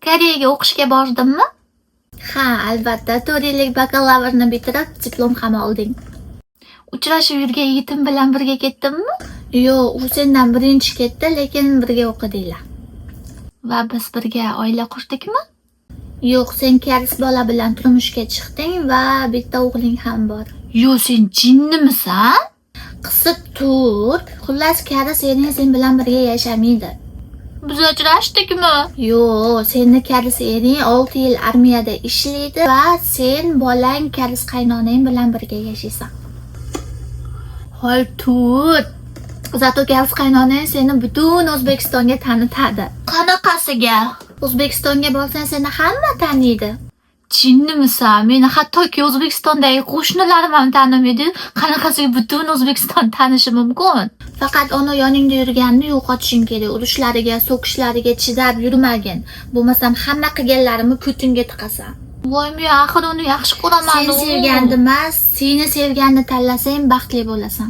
Koreyaga o'qishga bordimmi? Ha, albatta, 4 yillik bakalavrni bitirib, diplom ham olding. Uchrashib yurgan yigitim bilan birga ketdimmi? Yo'q, u sendan birinchi ketdi, lekin birga o'qidinglar. Va biz birga oila qurdikmi? Yo'q, sen karis bola bilan turmushga chiqding va bitta o'g'ling ham bor. Yo'q, sen jinnimisan? Qisib tur. Xullas, karis sen bilan birga yashamaydi. Biz ajrashdikmi? Yo'q, seni karis ering 6 yil armiyada ishlaydi va sen bolang karis qaynonang bilan birga yashaysan. Hoy tut. Zato karis qaynonang seni butun O'zbekistonga tanitadi. Qanaqasiga? O'zbekistonga borsang seni hamma taniydi. Jinnimisan? Meni hattoki O'zbekistondagi qo'shnilarim ham tanimaydi. Qanaqasiga butun O'zbekiston tanishi mumkin? Faqat ona yoningda yurganni yo'qotishing kerak. Urushlariga, so'kishlariga chidab yurmagin. Bo'lmasam hamma qilganlarimni ko'tingga tiqasan. Voy, men axir uni yaxshi ko'raman. Sen sevganni emas, seni sevganni tanlasang baxtli bo'lasan.